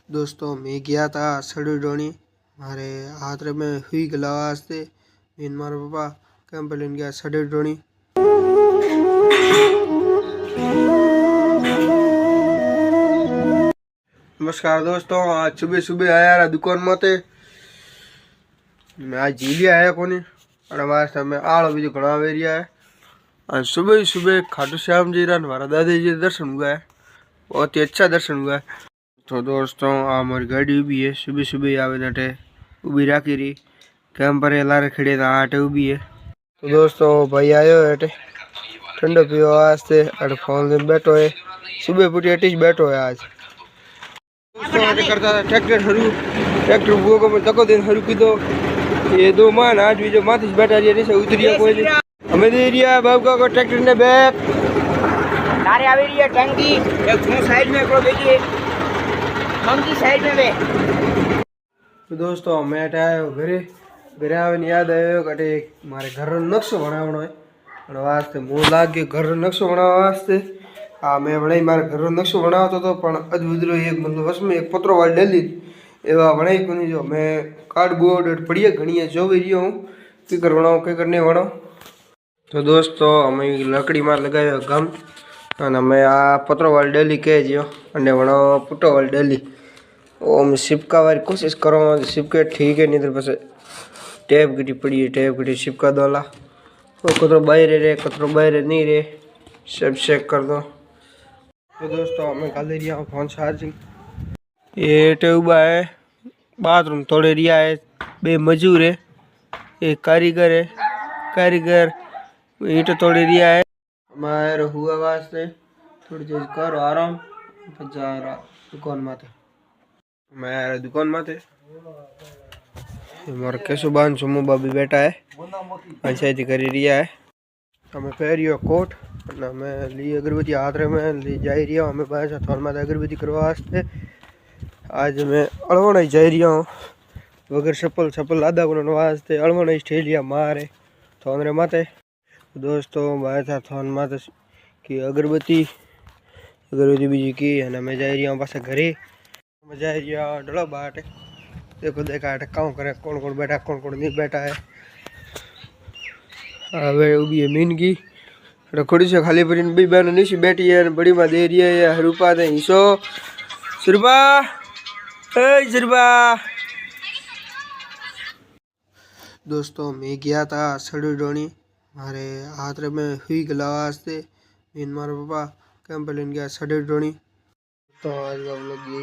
दोस्तों मैं गया था सड़ी डोनी मारे हाथ में हुई गला वास्ते मीन मारे पापा कैंप लेन गया सड़ी डोनी। नमस्कार दोस्तों, आज सुबह सुबह आया रहा दुकान माते। मैं आज झीली आया कोनी और वास्ते में आलो बीजो घना वेरिया है। आज सुबह ही सुबह खाटू श्याम जी रा हमारा दादी जी दर्शन हुआ है, बहुत ही अच्छा दर्शन हुआ है। तो दोस्तों आ हमारी गाड़ी उभी है, सुबह सुबह आवे जाटे उभी राखी रही कैंपर लारे खड़े था आटे उभी है। तो दोस्तों भाई आयो है ठंडो पीवा वास्ते और फोन में बैठो है, सुबह पूरी अटीज बैठो है। आज दोस्तों करता था ट्रैक्टर वो को तको दिन हरू की तो ये दो मान आज भी जो माथी बैठा रही है उतरिया कोई नहीं हमें दे रिया बाबू का ट्रैक्टर ने बैक नारे आवे रही है टंकी एक फू साइड में को देखिए टंकी साइड में बे। तो दोस्तों मैं आयो घरे आवे याद आयो कटे मारे घर रो नक्शो बनावणो है और वास्ते मुंह लाग गयो घर रो नक्शो बनावा वास्ते। हाँ मैं बनाई मारे घर रो नक्शो बनावतो तो पण अजबुदरो एक मतलब वस में एक पत्रो वाल डेली एवा बनाई कोनी जो मैं कार्डबोर्ड पड़िया घणी है जो भी रियो हूँ की कर बनाओ के करने वाणो। तो दोस्तों અમે લકડી માં લગાવ્યો ગમ અને અમે આ પત્રોવાળી ડેલી કહેજો અને વણો પુટોવાળી ડેલી ઓમ સિપકાવાળી कोशिश करो सिपके ठीक है नहीं तो बस टेप गटी पड़ी है टेप गटी सिपका दोला वो कतरो बाहर रे कतरो बाहर नहीं रे सब चेक कर दो। तो दोस्तों हमें काले रिया फोन चार्जिंग ये टेबा है बाथरूम तोड़े रिया है बे मजूर है एक कारीगर है कारीगर ईट तोड़ी रिया है हमारे हुआ वास्ते थोड़ी देर करो आराम जा रहा दुकान माते मैं दुकान माते मारे केशुबान सुमो बाबी बैठा है पंचायती करी रिया है। हमें पहरियो कोट मैं ली अगरबत्ती हाथ में ली जा रही हूँ हमें पास थोड़ा माता अगरबत्ती करवा वास्ते। आज मैं अड़वण ही जा रही हूँ वगर चप्पल लादा को वास्ते अड़वण ही स्टेलिया मारे थोड़े माते। दोस्तों भाई था थोन माते की अगरबत्ती बीजी की है मैं जा रही हूँ पास घरे मैं जा रही हूँ डलो बाट देखो देखा है काम करे कौन कौन बैठा कौन कौन नहीं बैठा है। हवे उभी है मीन की रखोड़ी से खाली पर बी बहन नीचे बैठी है बड़ी माँ दे रही है रूपा दे हिस्सो सिरबा सिरबा। दोस्तों मैं गया था सड़ी डोनी मारे हाथ में हुई गला वास्ते मीन मारे पापा कैंप लेन गया सड़ी डोनी। तो आज हम लोग ये